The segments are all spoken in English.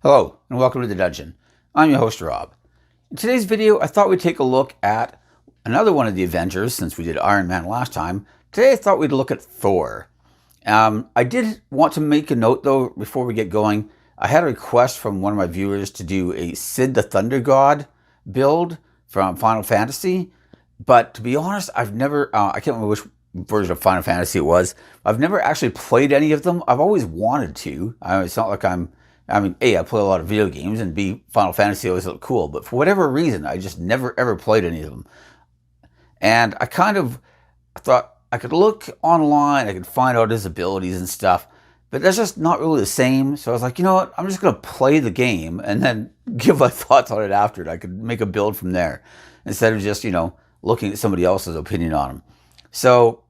Hello, and welcome to the Dungeon. I'm your host, Rob. In today's video, I thought we'd take a look at another one of the Avengers, since we did Iron Man last time. Today, I thought we'd look at Thor. I did want to make a note, though, before we get going. I had a request from one of my viewers to do a Sid the Thunder God build from Final Fantasy. But to be honest, I've never, I can't remember which version of Final Fantasy it was. I've never actually played any of them. I've always wanted to. It's not like A, I play a lot of video games, and B, Final Fantasy always looked cool, but for whatever reason, I just never ever played any of them. And I kind of thought I could look online, I could find out his abilities and stuff, but that's just not really the same. So I was like, you know what, I'm just going to play the game and then give my thoughts on it after it. I could make a build from there instead of just, looking at somebody else's opinion on him. So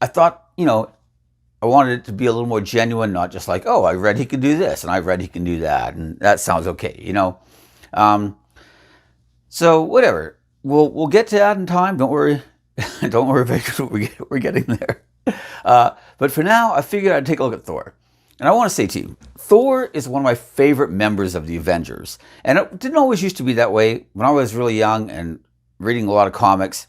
I thought, I wanted it to be a little more genuine, not just like, oh, I read he could do this and I read he can do that, and that sounds okay, So whatever, we'll get to that in time. Don't worry, don't worry, we're getting there. But for now, I figured I'd take a look at Thor, and I want to say to you, Thor is one of my favorite members of the Avengers, and it didn't always used to be that way. When I was really young and reading a lot of comics,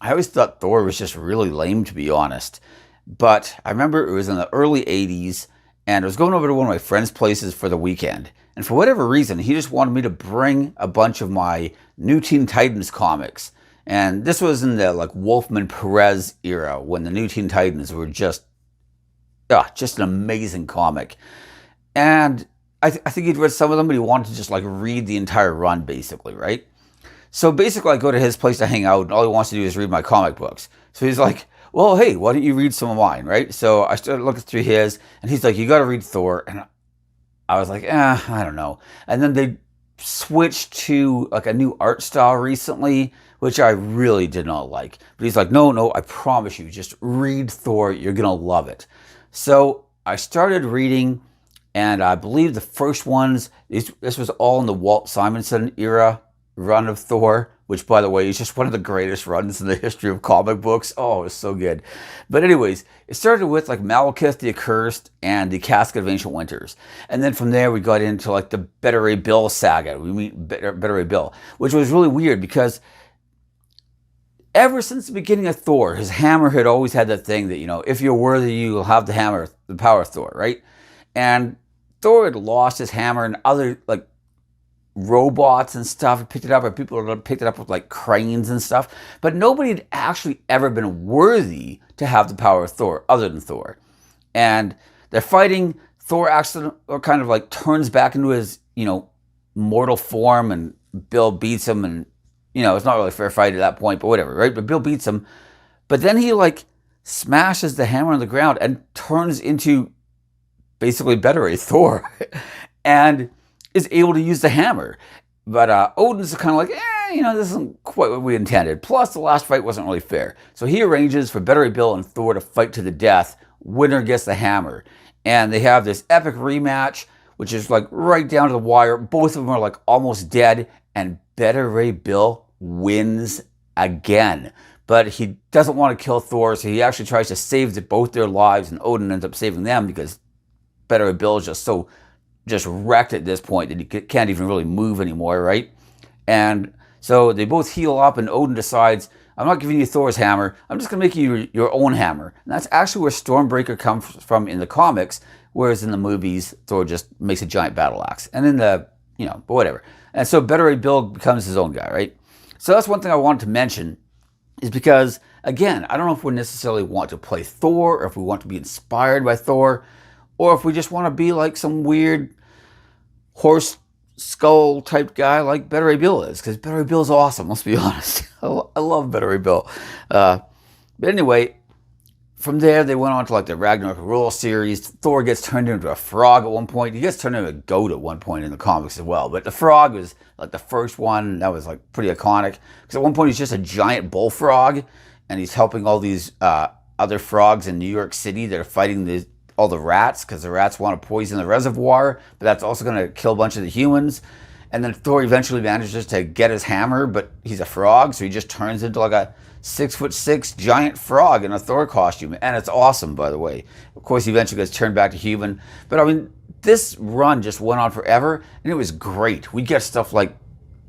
I always thought Thor was just really lame, to be honest. But I remember it was in the early 80s, and I was going over to one of my friend's places for the weekend. And for whatever reason, he just wanted me to bring a bunch of my New Teen Titans comics. And this was in the Wolfman Perez era, when the New Teen Titans were just an amazing comic. And I think he'd read some of them, but he wanted to just read the entire run, basically, right? So basically, I go to his place to hang out, and all he wants to do is read my comic books. So he's like, well, hey, why don't you read some of mine, right? So I started looking through his, and he's like, you got to read Thor. And I was like, I don't know. And then they switched to a new art style recently, which I really did not like. But he's like, no, I promise you, just read Thor. You're going to love it. So I started reading, and I believe the first ones, this was all in the Walt Simonson era run of Thor, which, by the way, is just one of the greatest runs in the history of comic books. Oh, it was so good. But anyways, it started with Malekith the Accursed and the Casket of Ancient Winters. And then from there, we got into the Beta Ray Bill saga. We meet Beta Ray Bill, which was really weird because ever since the beginning of Thor, his hammer had always had that thing that, if you're worthy, you'll have the hammer, the power of Thor, right? And Thor had lost his hammer, and other, robots and stuff picked it up, or people had picked it up with cranes and stuff, but nobody had actually ever been worthy to have the power of Thor other than Thor. And they're fighting. Thor actually kind of turns back into his mortal form, and Bill beats him, and it's not really a fair fight at that point, but whatever, right? But Bill beats him, but then he smashes the hammer on the ground and turns into basically better Thor and is able to use the hammer. But Odin's kind of this isn't quite what we intended. Plus, the last fight wasn't really fair. So he arranges for Beta Ray Bill and Thor to fight to the death. Winner gets the hammer. And they have this epic rematch, which is right down to the wire. Both of them are almost dead. And Beta Ray Bill wins again. But he doesn't want to kill Thor, so he actually tries to save both their lives. And Odin ends up saving them because Beta Ray Bill is just wrecked at this point that he can't even really move anymore, right? And so they both heal up, and Odin decides, I'm not giving you Thor's hammer, I'm just going to make you your own hammer. And that's actually where Stormbreaker comes from in the comics, whereas in the movies, Thor just makes a giant battle axe. And in the, but whatever. And so Beta Ray Bill becomes his own guy, right? So that's one thing I wanted to mention, is because, again, I don't know if we necessarily want to play Thor, or if we want to be inspired by Thor, or if we just want to be some weird horse skull type guy like Beta Ray Bill is, because Beta Ray Bill is awesome, let's be honest. I love Beta Ray Bill. But anyway, from there they went on to the Ragnarok Royal series. Thor gets turned into a frog at one point. He gets turned into a goat at one point in the comics as well. But the frog was the first one. That was pretty iconic, because at one point he's just a giant bullfrog, and he's helping all these other frogs in New York City that are fighting all the rats, because the rats want to poison the reservoir, but that's also going to kill a bunch of the humans. And then Thor eventually manages to get his hammer, but he's a frog, so he just turns into a 6'6" giant frog in a Thor costume, and it's awesome, by the way. Of course, he eventually gets turned back to human, but this run just went on forever, and it was great. We get stuff like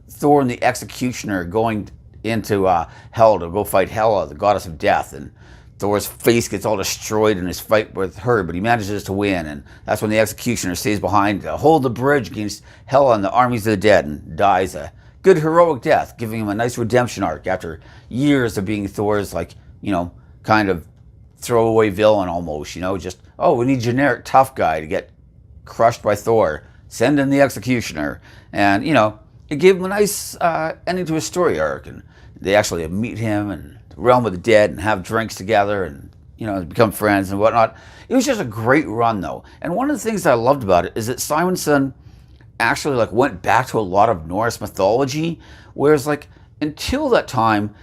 Thor and the Executioner going into Hell to go fight Hela, the goddess of death, and Thor's face gets all destroyed in his fight with her, but he manages to win, and that's when the Executioner stays behind to hold the bridge against Hela and the armies of the dead and dies a good heroic death, giving him a nice redemption arc after years of being Thor's, like, kind of throwaway villain almost, just, oh, we need a generic tough guy to get crushed by Thor. Send in the Executioner. And, it gave him a nice ending to his story arc, and they actually meet him in the realm of the dead and have drinks together and, become friends and whatnot. It was just a great run, though. And one of the things that I loved about it is that Simonson actually, like, went back to a lot of Norse mythology, whereas, like, until that time,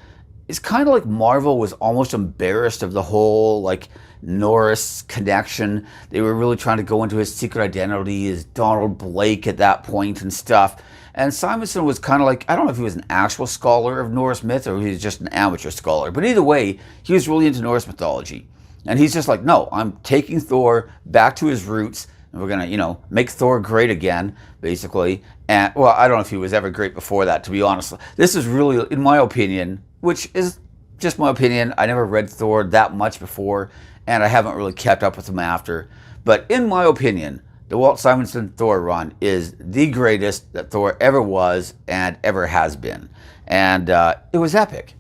it's kind of like Marvel was almost embarrassed of the whole, like, Norse connection. They were really trying to go into his secret identity as Donald Blake at that point and stuff. And Simonson was kind of like, I don't know if he was an actual scholar of Norse myth or he was just an amateur scholar, but either way, he was really into Norse mythology. And he's just like, no, I'm taking Thor back to his roots, and we're going to, make Thor great again, basically. And, well, I don't know if he was ever great before that, to be honest. This is really, in my opinion, which is just my opinion, I never read Thor that much before, and I haven't really kept up with him after. But in my opinion, the Walt Simonson Thor run is the greatest that Thor ever was and ever has been. And it was epic.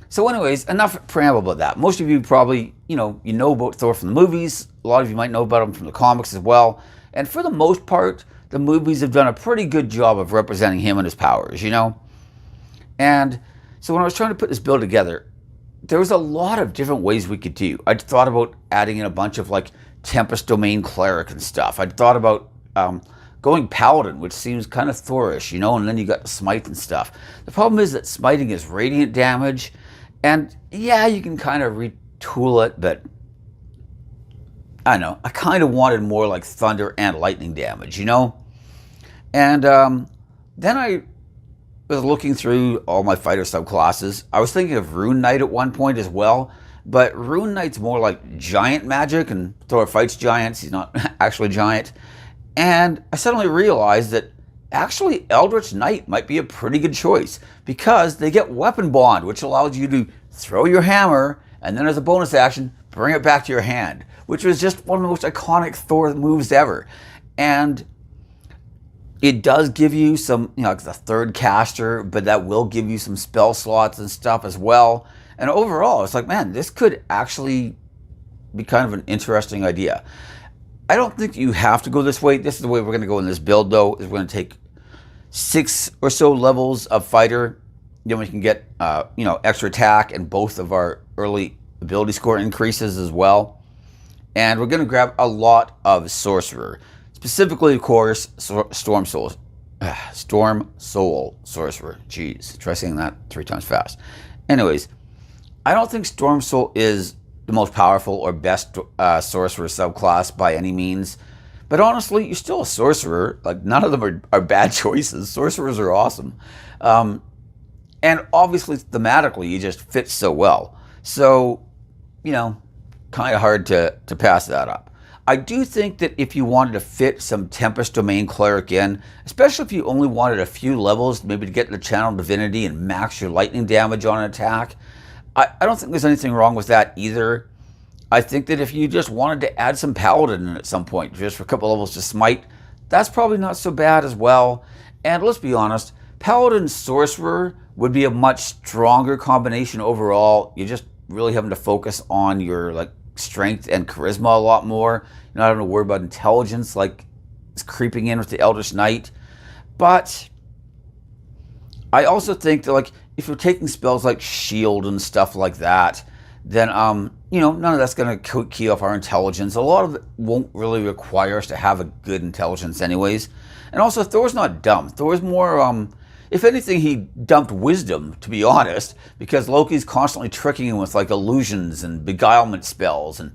So anyways, enough preamble about that. Most of you probably, you know about Thor from the movies. A lot of you might know about him from the comics as well. And for the most part, the movies have done a pretty good job of representing him and his powers, And so when I was trying to put this build together, there was a lot of different ways we could do. I'd thought about adding in a bunch of, like, Tempest Domain Cleric and stuff. I'd thought about going Paladin, which seems kind of Thorish, and then you got Smite and stuff. The problem is that smiting is radiant damage, and yeah, you can kind of retool it, but I don't know. I kind of wanted more like thunder and lightning damage, And then I was looking through all my fighter subclasses. I was thinking of Rune Knight at one point as well, but Rune Knight's more like giant magic, and Thor fights giants. He's not actually giant. And I suddenly realized that actually Eldritch Knight might be a pretty good choice because they get Weapon Bond, which allows you to throw your hammer and then as a bonus action, bring it back to your hand, which was just one of the most iconic Thor moves ever. And it does give you some, like the third caster, but that will give you some spell slots and stuff as well. And overall, it's like, man, this could actually be kind of an interesting idea. I don't think you have to go this way. This is the way we're going to go in this build, though, is we're going to take 6 or so levels of fighter. Then we can get, extra attack and both of our early ability score increases as well. And we're going to grab a lot of sorcerer. Specifically, of course, Storm Soul Sorcerer. Jeez, try saying that 3 times fast. Anyways, I don't think Storm Soul is the most powerful or best sorcerer subclass by any means. But honestly, you're still a sorcerer. Like, none of them are bad choices. Sorcerers are awesome. And obviously, thematically, you just fit so well. So, kind of hard to pass that up. I do think that if you wanted to fit some Tempest Domain Cleric in, especially if you only wanted a few levels, maybe to get the Channel Divinity and max your lightning damage on an attack, I don't think there's anything wrong with that either. I think that if you just wanted to add some Paladin in at some point, just for a couple levels to Smite, that's probably not so bad as well. And let's be honest, Paladin Sorcerer would be a much stronger combination overall. You're just really having to focus on your strength and charisma a lot more. You're not having to worry about intelligence like it's creeping in with the Eldritch Knight. But I also think that if you're taking spells like Shield and stuff like that, then none of that's going to key off our intelligence. A lot of it won't really require us to have a good intelligence anyways. And also, Thor's not dumb. Thor's more, if anything, he dumped wisdom, to be honest, because Loki's constantly tricking him with illusions and beguilement spells, and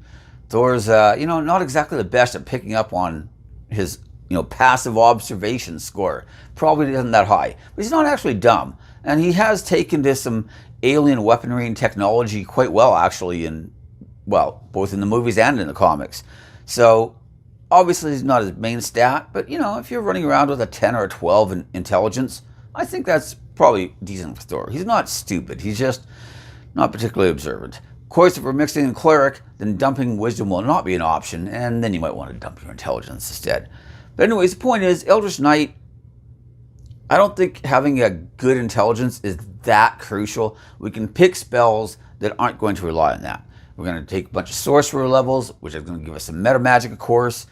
Thor's not exactly the best at picking up on his passive observation score. Probably isn't that high, but he's not actually dumb, and he has taken to some alien weaponry and technology quite well, actually, both in the movies and in the comics. So Obviously, he's not his main stat, but if you're running around with a 10 or a 12 in intelligence, I think that's probably decent for Thor. He's not stupid. He's just not particularly observant. Of course, if we're mixing in cleric, then dumping wisdom will not be an option, and then you might want to dump your intelligence instead. But anyways, the point is, Eldritch Knight, I don't think having a good intelligence is that crucial. We can pick spells that aren't going to rely on that. We're going to take a bunch of sorcerer levels, which is going to give us some meta magic, of course.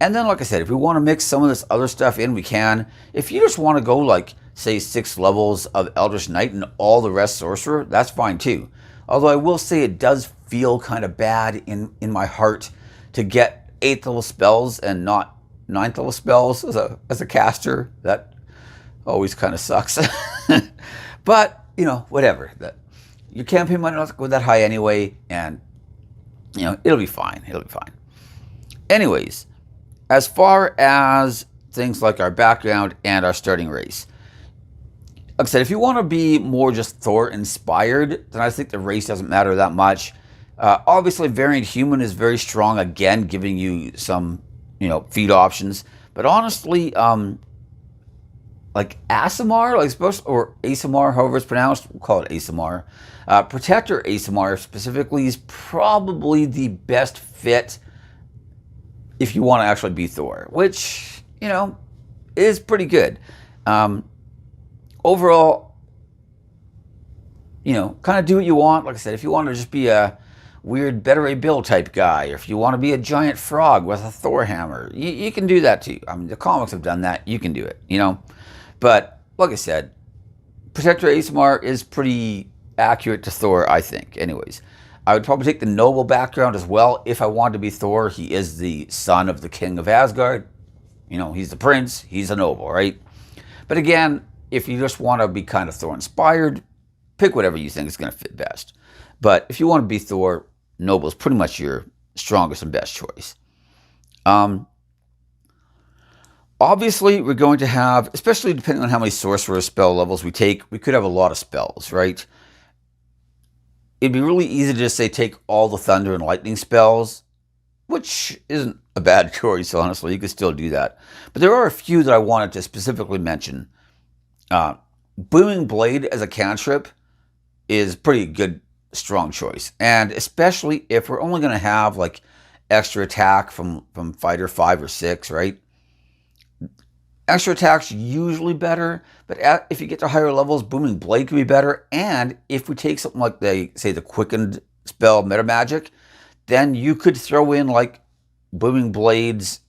And then, like I said, if we want to mix some of this other stuff in, we can. If you just want to go, like, say, 6 levels of Eldritch Knight and all the rest sorcerer, that's fine too. Although I will say it does feel kind of bad in my heart to get 8th level spells and not 9th level spells as a caster. That always kind of sucks. But, whatever. Your campaign might not go that high anyway, and, it'll be fine. It'll be fine. Anyways, as far as things like our background and our starting race, like I said, if you want to be more just Thor-inspired, then I think the race doesn't matter that much. Obviously, Variant Human is very strong, again, giving you some, feat options. But honestly, like Aasimar, or Aasimar, however it's pronounced, we'll call it Aasimar. Protector Aasimar specifically is probably the best fit if you want to actually be Thor, which, is pretty good. Overall, kind of do what you want. Like I said, if you want to just be a weird Better Bill type guy, or if you want to be a giant frog with a Thor hammer, you can do that too. I mean, the comics have done that. You can do it, But, like I said, Protector Aasimar is pretty accurate to Thor, I think. Anyways, I would probably take the noble background as well if I wanted to be Thor. He is the son of the king of Asgard. He's the prince. He's a noble, right? But again, if you just want to be kind of Thor-inspired, pick whatever you think is going to fit best. But if you want to be Thor, noble is pretty much your strongest and best choice. Obviously, we're going to have, especially depending on how many sorcerer spell levels we take, we could have a lot of spells, right? It'd be really easy to just say take all the thunder and lightning spells, which isn't a bad choice, honestly. You could still do that. But there are a few that I wanted to specifically mention. Booming Blade as a cantrip is pretty good, strong choice. And especially if we're only going to have like extra attack from fighter 5 or 6, right? Extra attack's usually better, but if you get to higher levels, Booming Blade can be better. And if we take something like the quickened spell meta magic, then you could throw in like Booming Blades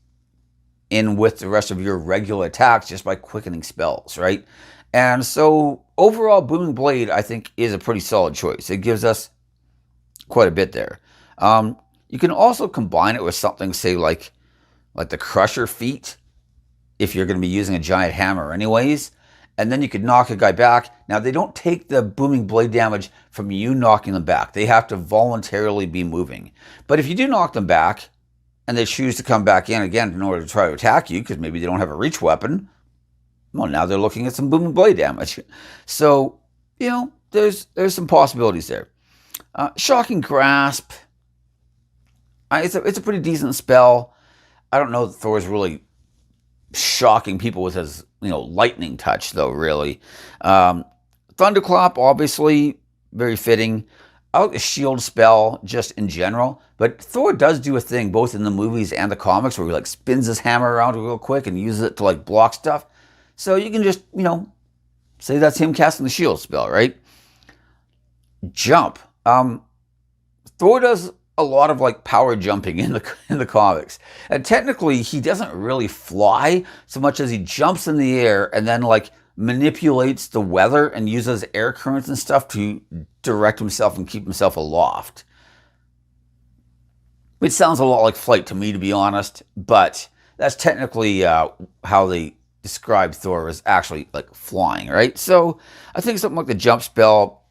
in with the rest of your regular attacks just by quickening spells, right? And so overall, Booming Blade, I think, is a pretty solid choice. It gives us quite a bit there. You can also combine it with something, say, like the Crusher feat, if you're going to be using a giant hammer anyways, and then you could knock a guy back. Now, they don't take the Booming Blade damage from you knocking them back. They have to voluntarily be moving. But if you do knock them back, and they choose to come back in again in order to try to attack you, because maybe they don't have a reach weapon, well, now they're looking at some Booming Blade damage. So, there's some possibilities there. Shocking Grasp, it's a pretty decent spell. I don't know that Thor's really shocking people with his, lightning touch, though, really. Thunderclap, obviously, very fitting. I like the shield spell just in general, but Thor does do a thing both in the movies and the comics where he spins his hammer around real quick and uses it to block stuff. So you can just, say that's him casting the shield spell, right? Jump. Thor does a lot of power jumping in the comics, and technically he doesn't really fly so much as he jumps in the air and then manipulates the weather and uses air currents and stuff to direct himself and keep himself aloft. It sounds a lot like flight to me, to be honest, but that's technically how they describe Thor as actually flying, right? So I think something like the jump spell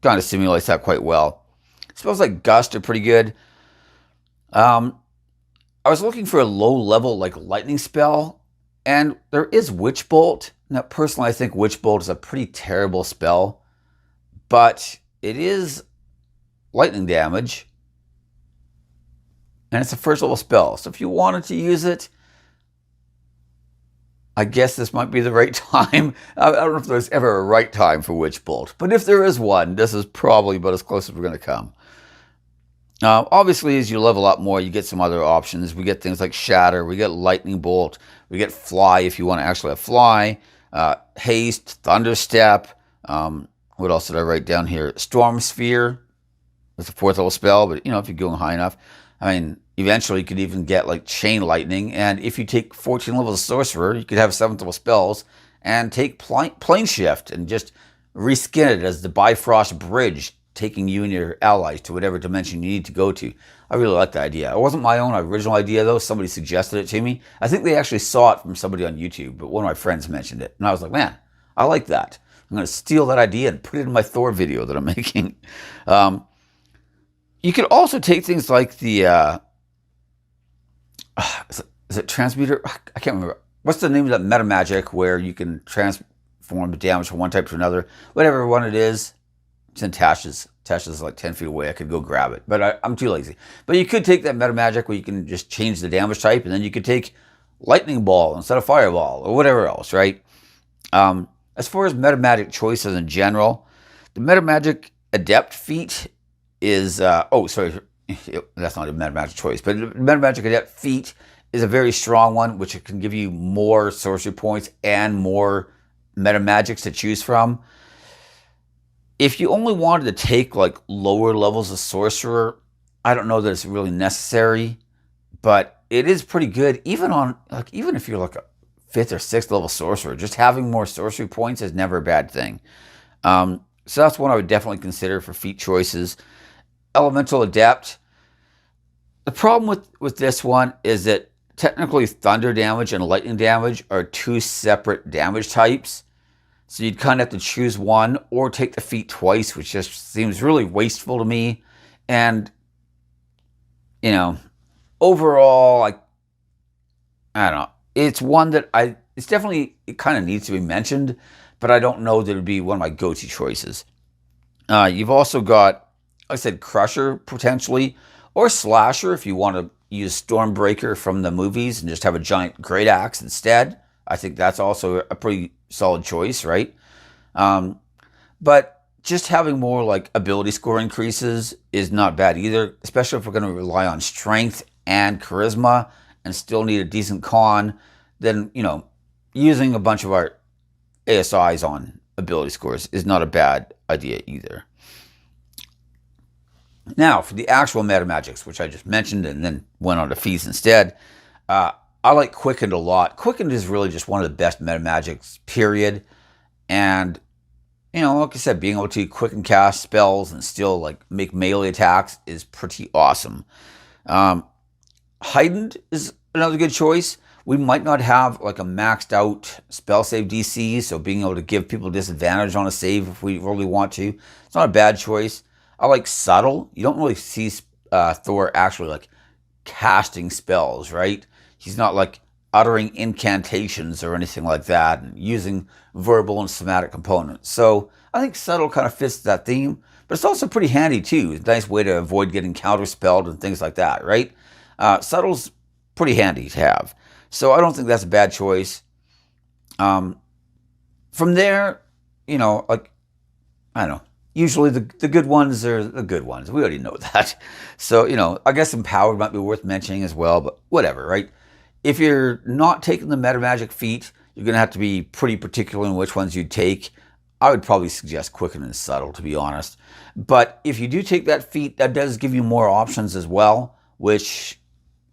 kind of simulates that quite well. Spells like Gust are pretty good. I was looking for a low-level lightning spell, and there is Witch Bolt. Now, personally, I think Witch Bolt is a pretty terrible spell, but it is lightning damage. and it's a first level spell. So if you wanted to use it, I guess this might be the right time. I don't know if there's ever a right time for Witch Bolt, but if there is one, this is probably about as close as we're going to come. Obviously, as you level up more, you get some other options. We get things like Shatter, we get Lightning Bolt, we get Fly if you want to actually have Fly, Haste, Thunderstep. What else did I write down here? Storm Sphere. It's a 4th level spell, but if you're going high enough, I mean, eventually you could even get like Chain Lightning, and if you take 14 levels of Sorcerer, you could have 7th level spells and take Plane Shift and just reskin it as the Bifrost Bridge, taking you and your allies to whatever dimension you need to go to. I really like the idea. It wasn't my own original idea though. Somebody suggested it to me. I think they actually saw it from somebody on YouTube, but one of my friends mentioned it, and I was like, man, I like that. I'm going to steal that idea and put it in my Thor video that I'm making. You could also take things like the, is it Transmuter? I can't remember. What's the name of that meta magic where you can transform the damage from one type to another? Whatever one it is, it's in Tash's. Tash is like 10 feet away. I could go grab it, but I'm too lazy. But you could take that meta magic where you can just change the damage type, and then you could take Lightning Ball instead of Fireball or whatever else, right? As far as meta magic choices in general, the meta magic Adept feat is, that's not a meta magic choice, but meta magic Adept feat is a very strong one, which can give you more sorcery points and more meta magics to choose from. If you only wanted to take like lower levels of sorcerer, I don't know that it's really necessary, but it is pretty good. Even if you're like a 5th or 6th level sorcerer, just having more sorcery points is never a bad thing. So that's one I would definitely consider for feat choices. Elemental Adept. The problem with this one is that technically thunder damage and lightning damage are 2 separate damage types. So you'd kind of have to choose one or take the feat twice, which just seems really wasteful to me. And, overall, I don't know. It's one that it kind of needs to be mentioned, but I don't know that it would be one of my go-to choices. You've also got, like I said, Crusher potentially, or Slasher if you want to use Stormbreaker from the movies and just have a giant great axe instead. I think that's also a pretty solid choice, right? But just having more like ability score increases is not bad either, especially if we're going to rely on strength and charisma and still need a decent con. Then, using a bunch of our ASIs on ability scores is not a bad idea either. Now, for the actual meta magics, which I just mentioned and then went on to feats instead, I like Quickened a lot. Quickened is really just one of the best meta magics, period. And, like I said, being able to quicken cast spells and still like make melee attacks is pretty awesome. Heightened is another good choice. We might not have like a maxed out spell save DC, so being able to give people disadvantage on a save if we really want to, it's not a bad choice. I like Subtle. You don't really see Thor actually like casting spells, right? He's not like uttering incantations or anything like that and using verbal and somatic components. So I think Subtle kind of fits that theme, but it's also pretty handy too. It's a nice way to avoid getting counterspelled and things like that, right? Subtle's pretty handy to have. So I don't think that's a bad choice. From there, I don't know. Usually the good ones are the good ones. We already know that. So, I guess Empowered might be worth mentioning as well, but whatever, right? If you're not taking the meta magic feat, you're going to have to be pretty particular in which ones you take. I would probably suggest Quicken and Subtle, to be honest. But if you do take that feat, that does give you more options as well, which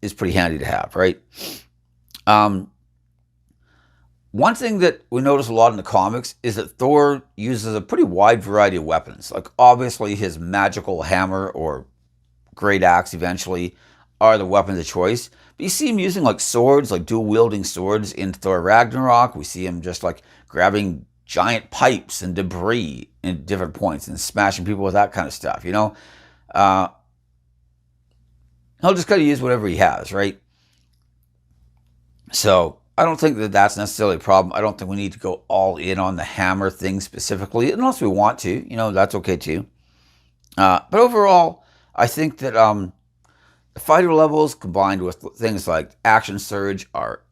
is pretty handy to have, right? One thing that we notice a lot in the comics is that Thor uses a pretty wide variety of weapons. Like, obviously, his magical hammer or great axe eventually are the weapons of choice. But you see him using like swords, like dual-wielding swords in Thor Ragnarok. We see him just like grabbing giant pipes and debris in different points and smashing people with that kind of stuff, He'll just kind of use whatever he has, right? So I don't think that that's necessarily a problem. I don't think we need to go all in on the hammer thing specifically, unless we want to. That's okay too. But overall, I think that fighter levels combined with things like Action Surge, our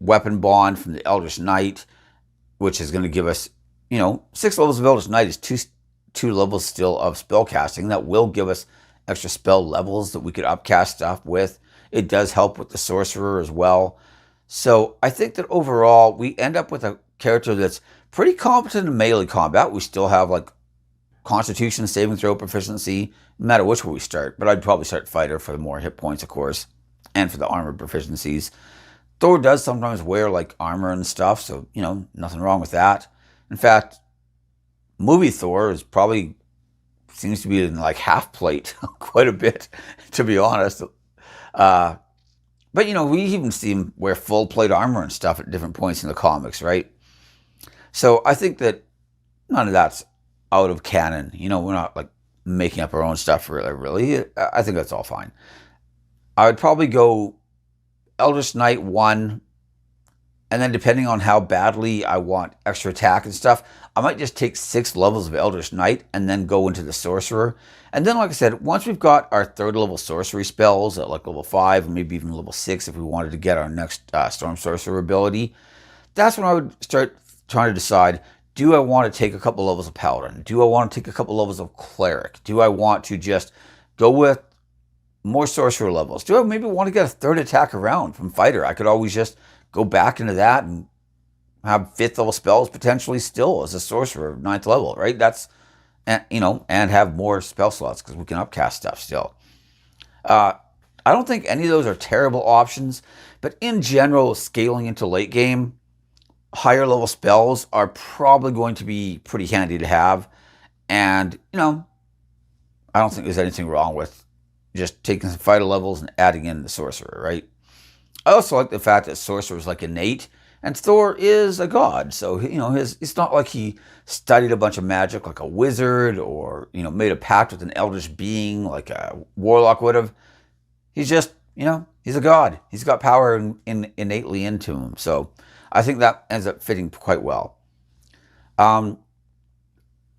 weapon bond from the Eldritch Knight, which is going to give us, 6 levels of Eldritch Knight is two levels still of spell casting. That will give us extra spell levels that we could upcast stuff with. It does help with the sorcerer as well. So I think that overall we end up with a character that's pretty competent in melee combat. We still have like Constitution, saving throw proficiency, no matter which way we start. But I'd probably start fighter for the more hit points, of course, and for the armor proficiencies. Thor does sometimes wear like armor and stuff, so nothing wrong with that. In fact, movie Thor is probably seems to be in like half plate quite a bit, to be honest. But we even see him wear full plate armor and stuff at different points in the comics, right? So I think that none of that's out of canon. We're not like making up our own stuff really. I think that's all fine. I would probably go Eldritch Knight 1, and then depending on how badly I want extra attack and stuff, I might just take 6 levels of Eldritch Knight and then go into the Sorcerer. And then, like I said, once we've got our 3rd level sorcery spells at like level 5, or maybe even level 6 if we wanted to get our next Storm Sorcerer ability, that's when I would start trying to decide, do I want to take a couple levels of Paladin? Do I want to take a couple levels of Cleric? Do I want to just go with more Sorcerer levels? Do I maybe want to get a 3rd attack around from Fighter? I could always just go back into that and have 5th level spells potentially still as a Sorcerer, 9th level, right? That's, and have more spell slots because we can upcast stuff still. I don't think any of those are terrible options, but in general, scaling into late game, higher level spells are probably going to be pretty handy to have. And, I don't think there's anything wrong with just taking some fighter levels and adding in the Sorcerer, right? I also like the fact that Sorcerer is like innate, and Thor is a god. So, it's not like he studied a bunch of magic like a wizard or, made a pact with an eldritch being like a warlock would have. He's just, he's a god. He's got power innately into him. So I think that ends up fitting quite well. Like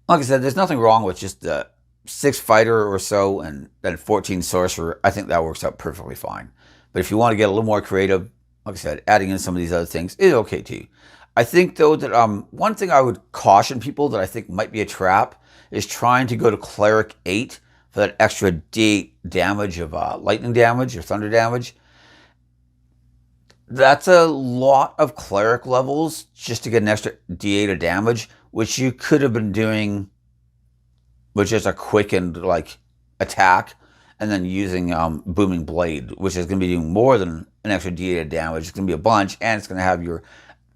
I said, there's nothing wrong with just the 6 fighter or so and then 14 sorcerer. I think that works out perfectly fine. But if you want to get a little more creative, like I said, adding in some of these other things is okay too. I think though that one thing I would caution people that I think might be a trap is trying to go to Cleric 8 for that extra D8 damage of lightning damage or thunder damage. That's a lot of Cleric levels just to get an extra D8 of damage, which you could have been doing with just a quickened like attack and then using Booming Blade, which is going to be doing more than an extra D8 of damage. It's going to be a bunch, and it's going to have your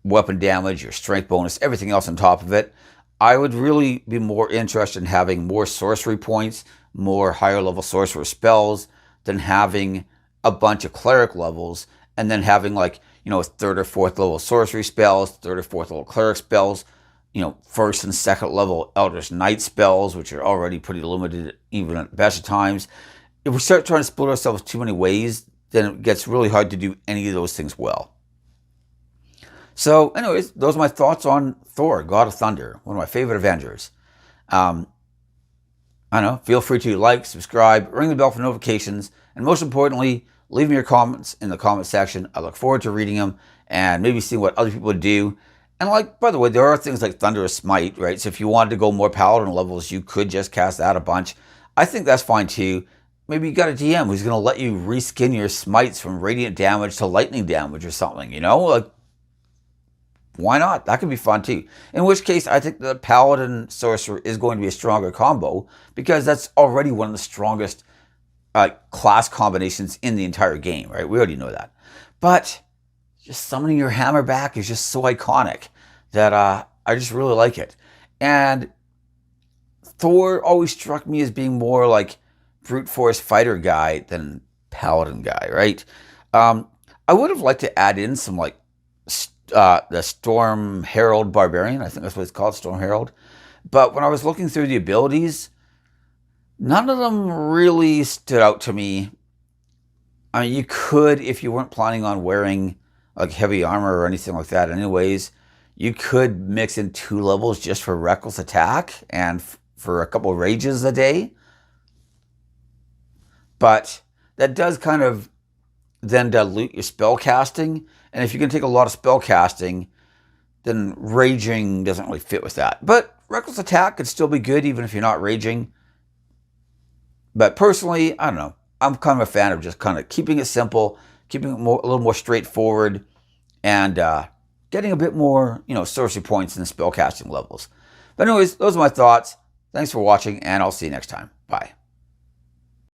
weapon damage, your strength bonus, everything else on top of it. I would really be more interested in having more sorcery points, more higher level sorcerer spells than having a bunch of Cleric levels and then having like, 3rd or 4th level sorcery spells, 3rd or 4th level Cleric spells, 1st and 2nd level Eldritch Knight spells, which are already pretty limited even at the best of times. If we start trying to split ourselves too many ways, then it gets really hard to do any of those things well. So anyways, those are my thoughts on Thor, God of Thunder, one of my favorite Avengers. I don't know, feel free to like, subscribe, ring the bell for notifications, and most importantly, leave me your comments in the comment section. I look forward to reading them and maybe seeing what other people do. And by the way, there are things like Thunderous Smite, right? So if you wanted to go more Paladin levels, you could just cast that a bunch. I think that's fine too. Maybe you got a DM who's going to let you reskin your smites from radiant damage to lightning damage or something, why not? That could be fun too. In which case, I think the Paladin Sorcerer is going to be a stronger combo because that's already one of the strongest class combinations in the entire game, right? We already know that. But just summoning your hammer back is just so iconic that I just really like it. And Thor always struck me as being more like brute force fighter guy than paladin guy, right? I would have liked to add in some like the Storm Herald Barbarian. I think that's what it's called, Storm Herald. But when I was looking through the abilities, none of them really stood out to me. I mean, you could, if you weren't planning on wearing like heavy armor or anything like that anyways, you could mix in 2 levels just for reckless attack and for a couple of rages a day. But that does kind of then dilute your spell casting. And if you're going to take a lot of spell casting, then raging doesn't really fit with that. But reckless attack could still be good even if you're not raging. But personally, I don't know. I'm kind of a fan of just kind of keeping it simple, keeping it a little more straightforward, and getting a bit more, sorcery points in the spellcasting levels. But anyways, those are my thoughts. Thanks for watching, and I'll see you next time. Bye.